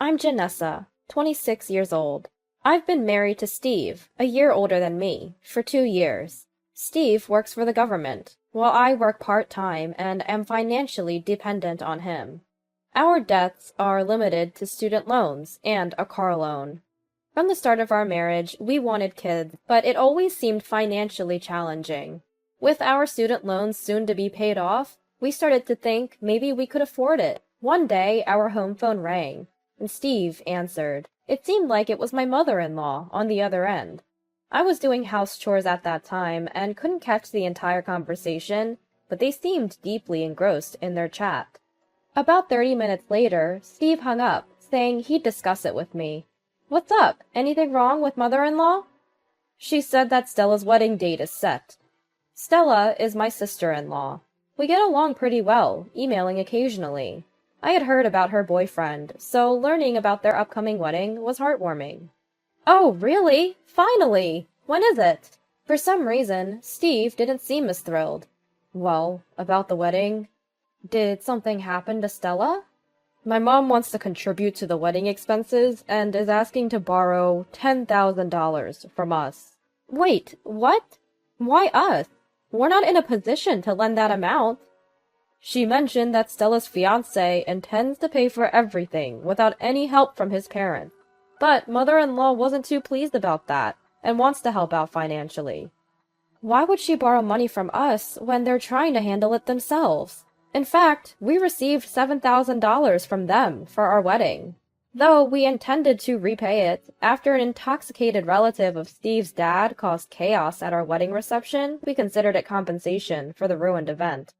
I'm Janessa, 26 years old. I've been married to Steve, a year older than me, for 2 years. Steve works for the government, while I work part-time and am financially dependent on him. Our debts are limited to student loans and a car loan. From the start of our marriage, we wanted kids, but it always seemed financially challenging. With our student loans soon to be paid off, we started to think maybe we could afford it. One day, our home phone rang, and Steve answered. It seemed like it was my mother-in-law on the other end. I was doing house chores at that time and couldn't catch the entire conversation, but they seemed deeply engrossed in their chat. About 30 minutes later, Steve hung up, saying he'd discuss it with me. What's up? Anything wrong with mother-in-law? She said that Stella's wedding date is set. Stella is my sister-in-law. We get along pretty well, emailing occasionally. I had heard about her boyfriend, so learning about their upcoming wedding was heartwarming. Oh, really? Finally! When is it? For some reason, Steve didn't seem as thrilled. Well, about the wedding? Did something happen to Stella? My mom wants to contribute to the wedding expenses and is asking to borrow $10,000 from us. Wait, what? Why us? We're not in a position to lend that amount. She mentioned that Stella's fiancé intends to pay for everything without any help from his parents. But mother-in-law wasn't too pleased about that and wants to help out financially. Why would she borrow money from us when they're trying to handle it themselves? In fact, we received $7,000 from them for our wedding. Though we intended to repay it, after an intoxicated relative of Steve's dad caused chaos at our wedding reception, we considered it compensation for the ruined event.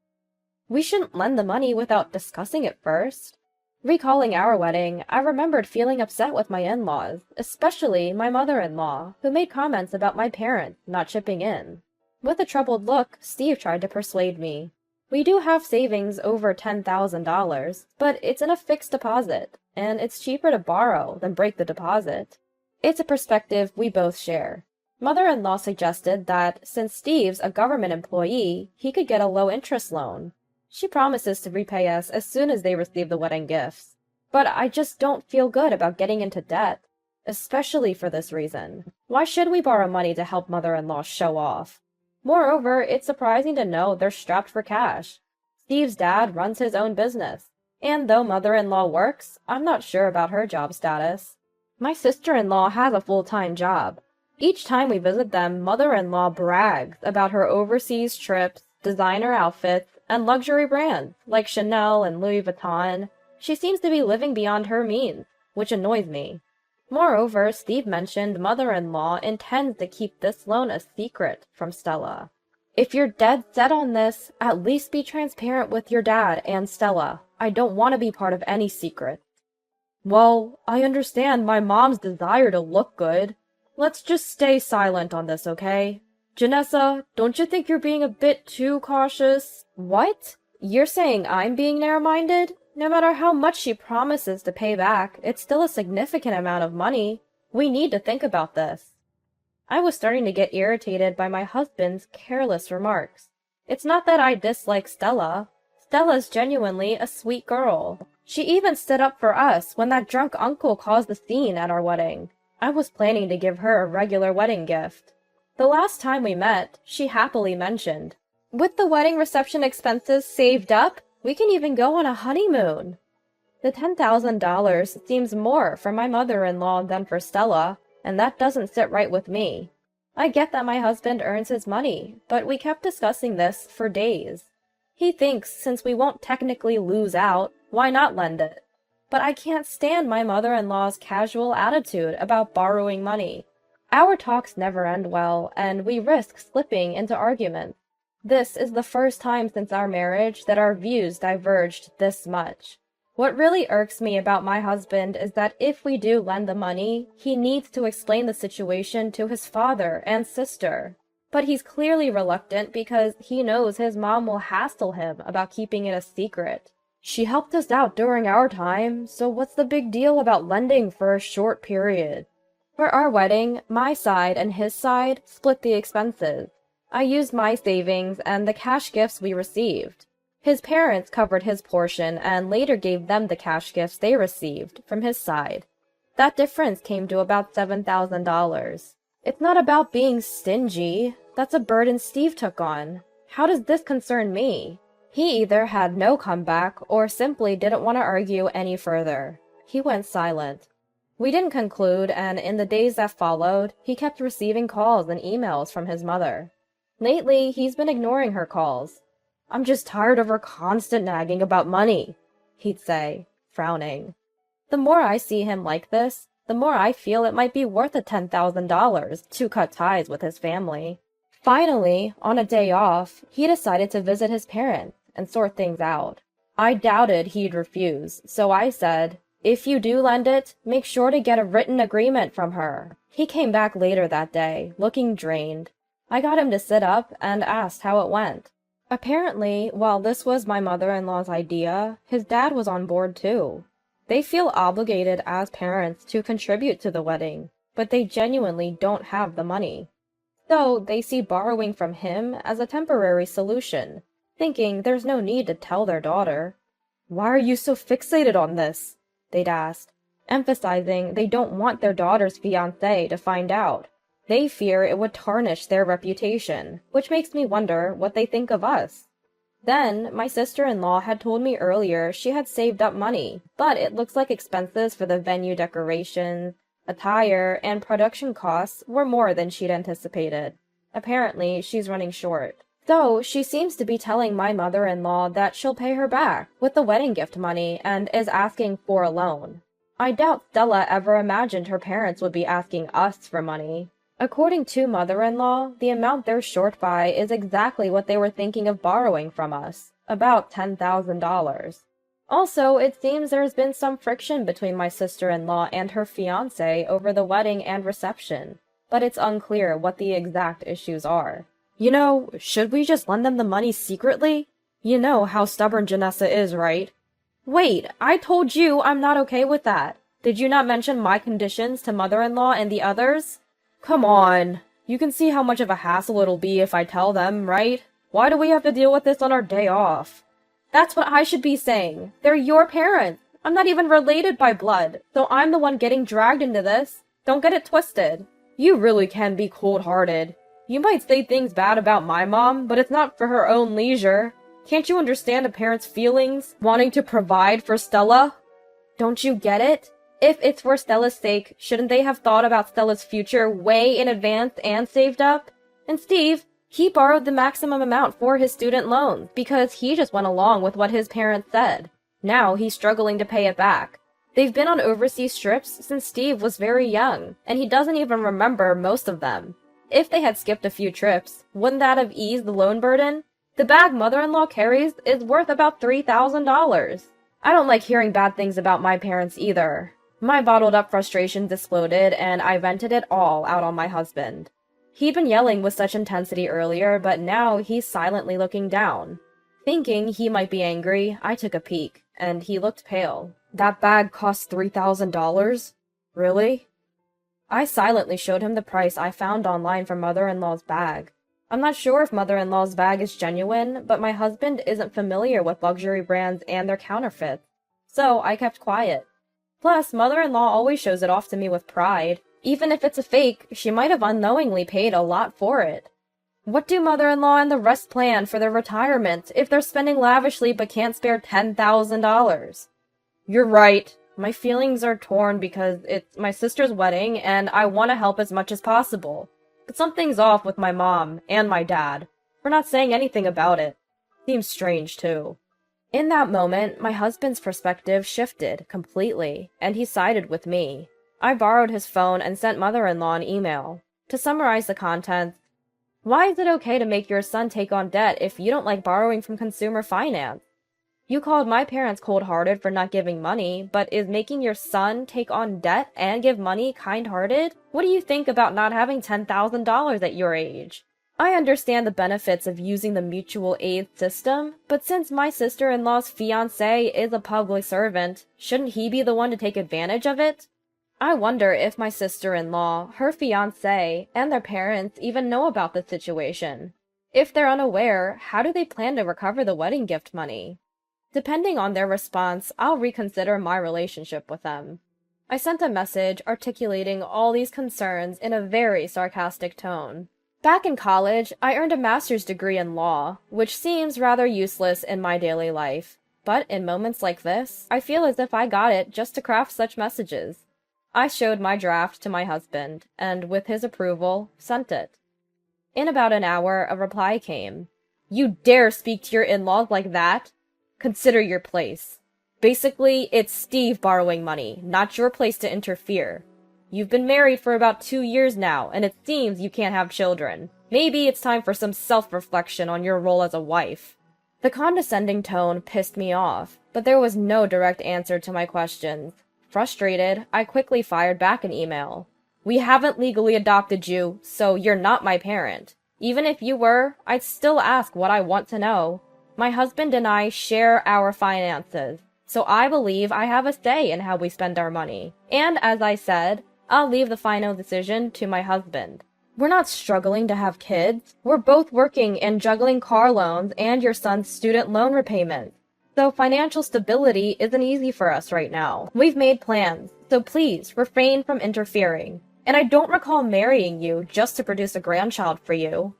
We shouldn't lend the money without discussing it first. Recalling our wedding, I remembered feeling upset with my in-laws, especially my mother-in-law, who made comments about my parents not chipping in. With a troubled look, Steve tried to persuade me. We do have savings over $10,000, but it's in a fixed deposit, and it's cheaper to borrow than break the deposit. It's a perspective we both share. Mother-in-law suggested that since Steve's a government employee, he could get a low-interest loan. She promises to repay us as soon as they receive the wedding gifts. But I just don't feel good about getting into debt, especially for this reason. Why should we borrow money to help mother-in-law show off? Moreover, it's surprising to know they're strapped for cash. Steve's dad runs his own business, and though mother-in-law works, I'm not sure about her job status. My sister-in-law has a full-time job. Each time we visit them, mother-in-law brags about her overseas trips, designer outfits, and luxury brands like Chanel and Louis Vuitton. She seems to be living beyond her means, which annoys me. Moreover, Steve mentioned mother-in-law intends to keep this loan a secret from Stella. If you're dead set on this, at least be transparent with your dad and Stella. I don't want to be part of any secrets. Well, I understand my mom's desire to look good. Let's just stay silent on this, okay? Janessa, don't you think you're being a bit too cautious? What? You're saying I'm being narrow-minded? No matter how much she promises to pay back, it's still a significant amount of money. We need to think about this. I was starting to get irritated by my husband's careless remarks. It's not that I dislike Stella. Stella's genuinely a sweet girl. She even stood up for us when that drunk uncle caused the scene at our wedding. I was planning to give her a regular wedding gift. The last time we met, she happily mentioned, with the wedding reception expenses saved up, we can even go on a honeymoon. The $10,000 seems more for my mother-in-law than for Stella, and that doesn't sit right with me. I get that my husband earns his money, but we kept discussing this for days. He thinks since we won't technically lose out, why not lend it? But I can't stand my mother-in-law's casual attitude about borrowing money. Our talks never end well, and we risk slipping into arguments. This is the first time since our marriage that our views diverged this much. What really irks me about my husband is that if we do lend the money, he needs to explain the situation to his father and sister. But he's clearly reluctant because he knows his mom will hassle him about keeping it a secret. She helped us out during our time, so what's the big deal about lending for a short period? For our wedding, my side and his side split the expenses. I used my savings and the cash gifts we received. His parents covered his portion and later gave them the cash gifts they received from his side. That difference came to about $7,000. It's not about being stingy. That's a burden Steve took on. How does this concern me? He either had no comeback or simply didn't want to argue any further. He went silent. We didn't conclude, and in the days that followed, he kept receiving calls and emails from his mother. Lately, he's been ignoring her calls. "I'm just tired of her constant nagging about money," he'd say, frowning. The more I see him like this, the more I feel it might be worth the $10,000 to cut ties with his family. Finally, on a day off, he decided to visit his parents and sort things out. I doubted he'd refuse, so I said, "If you do lend it, make sure to get a written agreement from her." He came back later that day, looking drained. I got him to sit up and asked how it went. Apparently, while this was my mother-in-law's idea, his dad was on board too. They feel obligated as parents to contribute to the wedding, but they genuinely don't have the money. So they see borrowing from him as a temporary solution, thinking there's no need to tell their daughter. "Why are you so fixated on this?" they'd asked, emphasizing they don't want their daughter's fiancé to find out. They fear it would tarnish their reputation, which makes me wonder what they think of us. Then, my sister-in-law had told me earlier she had saved up money, but it looks like expenses for the venue decorations, attire, and production costs were more than she'd anticipated. Apparently, she's running short. So, she seems to be telling my mother-in-law that she'll pay her back with the wedding gift money and is asking for a loan. I doubt Stella ever imagined her parents would be asking us for money. According to mother-in-law, the amount they're short by is exactly what they were thinking of borrowing from us, about $10,000. Also, it seems there's been some friction between my sister-in-law and her fiancé over the wedding and reception, but it's unclear what the exact issues are. Should we just lend them the money secretly? You know how stubborn Janessa is, right? Wait, I told you I'm not okay with that. Did you not mention my conditions to mother-in-law and the others? Come on. You can see how much of a hassle it'll be if I tell them, right? Why do we have to deal with this on our day off? That's what I should be saying. They're your parents. I'm not even related by blood, so I'm the one getting dragged into this. Don't get it twisted. You really can be cold-hearted. You might say things bad about my mom, but it's not for her own leisure. Can't you understand a parent's feelings, wanting to provide for Stella? Don't you get it? If it's for Stella's sake, shouldn't they have thought about Stella's future way in advance and saved up? And Steve, he borrowed the maximum amount for his student loans because he just went along with what his parents said. Now he's struggling to pay it back. They've been on overseas trips since Steve was very young, and he doesn't even remember most of them. If they had skipped a few trips, wouldn't that have eased the loan burden? The bag mother-in-law carries is worth about $3,000. I don't like hearing bad things about my parents either. My bottled-up frustrations exploded, and I vented it all out on my husband. He'd been yelling with such intensity earlier, but now he's silently looking down. Thinking he might be angry, I took a peek, and he looked pale. "That bag cost $3,000? Really?" I silently showed him the price I found online for mother-in-law's bag. I'm not sure if mother-in-law's bag is genuine, but my husband isn't familiar with luxury brands and their counterfeits, so I kept quiet. Plus, mother-in-law always shows it off to me with pride. Even if it's a fake, she might have unknowingly paid a lot for it. What do mother-in-law and the rest plan for their retirement if they're spending lavishly but can't spare $10,000? You're right. My feelings are torn because it's my sister's wedding and I want to help as much as possible. But something's off with my mom and my dad. We're not saying anything about it. Seems strange, too. In that moment, my husband's perspective shifted completely, and he sided with me. I borrowed his phone and sent mother-in-law an email. To summarize the contents, why is it okay to make your son take on debt if you don't like borrowing from consumer finance? You called my parents cold-hearted for not giving money, but is making your son take on debt and give money kind-hearted? What do you think about not having $10,000 at your age? I understand the benefits of using the mutual aid system, but since my sister-in-law's fiancé is a public servant, shouldn't he be the one to take advantage of it? I wonder if my sister-in-law, her fiancé, and their parents even know about the situation. If they're unaware, how do they plan to recover the wedding gift money? Depending on their response, I'll reconsider my relationship with them. I sent a message articulating all these concerns in a very sarcastic tone. Back in college, I earned a master's degree in law, which seems rather useless in my daily life. But in moments like this, I feel as if I got it just to craft such messages. I showed my draft to my husband, and with his approval, sent it. In about an hour, a reply came. "You dare speak to your in-laws like that? Consider your place. Basically, it's Steve borrowing money, not your place to interfere. You've been married for about 2 years now, and it seems you can't have children. Maybe it's time for some self-reflection on your role as a wife." The condescending tone pissed me off, but there was no direct answer to my questions. Frustrated, I quickly fired back an email. "We haven't legally adopted you, so you're not my parent. Even if you were, I'd still ask what I want to know. My husband and I share our finances, so I believe I have a say in how we spend our money. And as I said, I'll leave the final decision to my husband. We're not struggling to have kids. We're both working and juggling car loans and your son's student loan repayment. So financial stability isn't easy for us right now. We've made plans, so please refrain from interfering. And I don't recall marrying you just to produce a grandchild for you."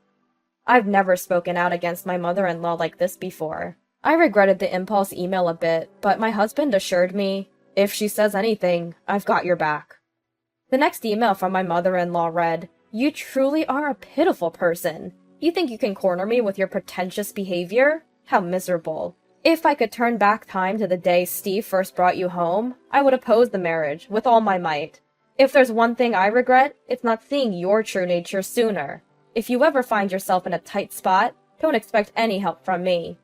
I've never spoken out against my mother-in-law like this before. I regretted the impulse email a bit, but my husband assured me, "If she says anything, I've got your back." The next email from my mother-in-law read, "You truly are a pitiful person. You think you can corner me with your pretentious behavior? How miserable. If I could turn back time to the day Steve first brought you home, I would oppose the marriage with all my might. If there's one thing I regret, it's not seeing your true nature sooner. If you ever find yourself in a tight spot, don't expect any help from me."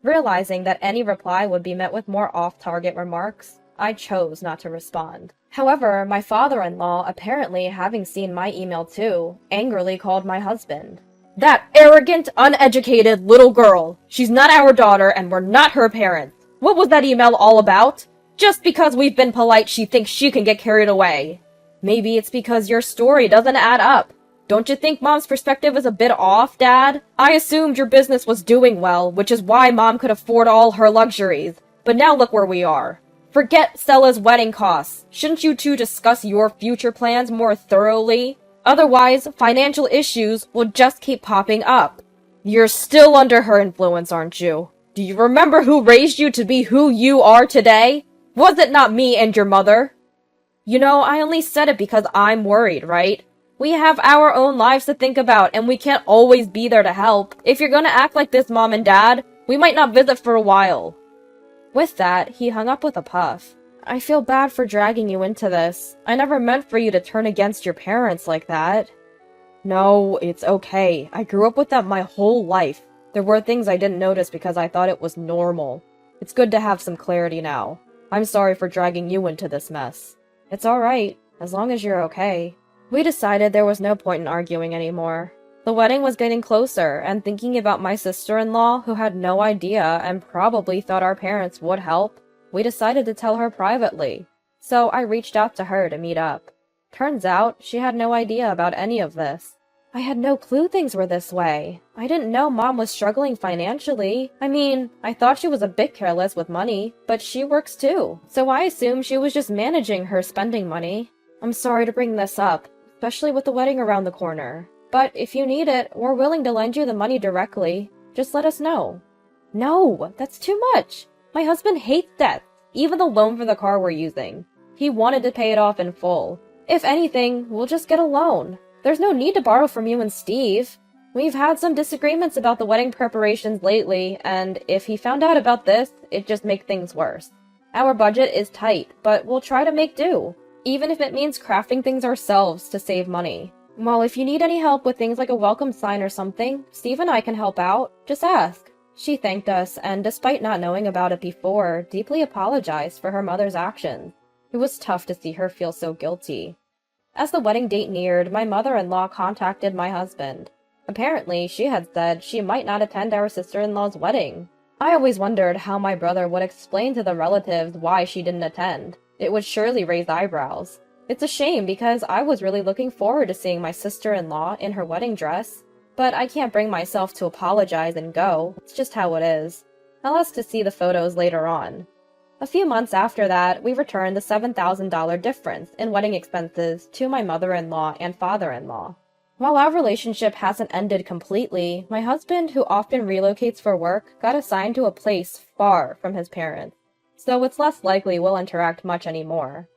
Realizing that any reply would be met with more off-target remarks, I chose not to respond. However, my father-in-law, apparently having seen my email too, angrily called my husband. "That arrogant, uneducated little girl! She's not our daughter, and we're not her parents. What was that email all about? Just because we've been polite, she thinks she can get carried away. Maybe it's because your story doesn't add up. Don't you think Mom's perspective is a bit off, Dad? I assumed your business was doing well, which is why Mom could afford all her luxuries. But now look where we are. Forget Stella's wedding costs. Shouldn't you two discuss your future plans more thoroughly? Otherwise, financial issues will just keep popping up. You're still under her influence, aren't you? Do you remember who raised you to be who you are today? Was it not me and your mother?" You know, I only said it because I'm worried, right? We have our own lives to think about, and we can't always be there to help. If you're gonna act like this, Mom and Dad, we might not visit for a while. With that, he hung up with a puff. "I feel bad for dragging you into this. I never meant for you to turn against your parents like that." "No, it's okay. I grew up with them my whole life. There were things I didn't notice because I thought it was normal. It's good to have some clarity now. I'm sorry for dragging you into this mess." "It's alright, as long as you're okay." We decided there was no point in arguing anymore. The wedding was getting closer, and thinking about my sister-in-law, who had no idea and probably thought our parents would help, we decided to tell her privately. So I reached out to her to meet up. Turns out, she had no idea about any of this. I had no clue things were this way. I didn't know Mom was struggling financially. I mean, I thought she was a bit careless with money, but she works too. So I assumed she was just managing her spending money. I'm sorry to bring this up, especially with the wedding around the corner. But if you need it, we're willing to lend you the money directly. Just let us know." "No, that's too much. My husband hates debt, even the loan for the car we're using. He wanted to pay it off in full. If anything, we'll just get a loan. There's no need to borrow from you and Steve. We've had some disagreements about the wedding preparations lately, and if he found out about this, it'd just make things worse. Our budget is tight, but we'll try to make do, even if it means crafting things ourselves to save money. Well, if you need any help with things like a welcome sign or something, Steve and I can help out. Just ask." She thanked us, and despite not knowing about it before, deeply apologized for her mother's actions. It was tough to see her feel so guilty. As the wedding date neared, my mother-in-law contacted my husband. Apparently, she had said she might not attend our sister-in-law's wedding. I always wondered how my brother would explain to the relatives why she didn't attend. It would surely raise eyebrows. It's a shame because I was really looking forward to seeing my sister-in-law in her wedding dress. But I can't bring myself to apologize and go. It's just how it is. I'll ask to see the photos later on. A few months after that, we returned the $7,000 difference in wedding expenses to my mother-in-law and father-in-law. While our relationship hasn't ended completely, my husband, who often relocates for work, got assigned to a place far from his parents, so it's less likely we'll interact much anymore.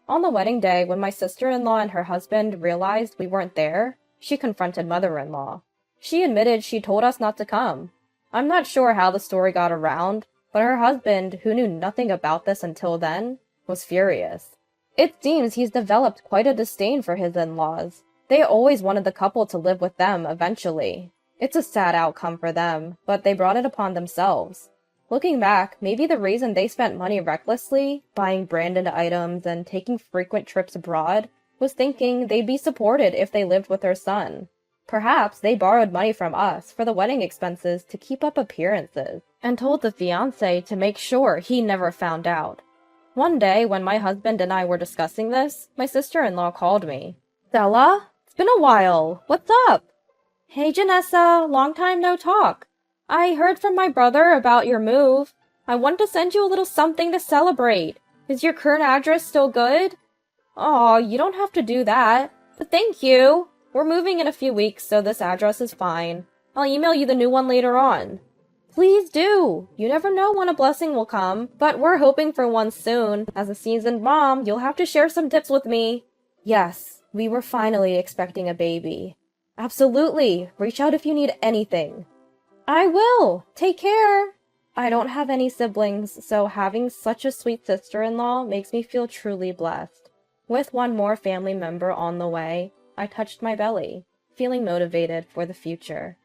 On the wedding day, when my sister-in-law and her husband realized we weren't there, she confronted mother-in-law. She admitted she told us not to come. I'm not sure how the story got around, but her husband, who knew nothing about this until then, was furious. It seems he's developed quite a disdain for his in-laws. They always wanted the couple to live with them eventually. It's a sad outcome for them, but they brought it upon themselves. Looking back, maybe the reason they spent money recklessly, buying branded items and taking frequent trips abroad, was thinking they'd be supported if they lived with their son. Perhaps they borrowed money from us for the wedding expenses to keep up appearances, and told the fiancé to make sure he never found out. One day, when my husband and I were discussing this, my sister-in-law called me. "Stella? It's been a while. What's up?" "Hey, Janessa, long time no talk. I heard from my brother about your move. I wanted to send you a little something to celebrate. Is your current address still good?" "Aw, you don't have to do that. But thank you. We're moving in a few weeks, so this address is fine. I'll email you the new one later on." "Please do. You never know when a blessing will come, but we're hoping for one soon. As a seasoned mom, you'll have to share some tips with me." Yes, we were finally expecting a baby. Absolutely. Reach out if you need anything. I will. Take care. I don't have any siblings, so having such a sweet sister-in-law makes me feel truly blessed. With one more family member on the way, I touched my belly, feeling motivated for the future.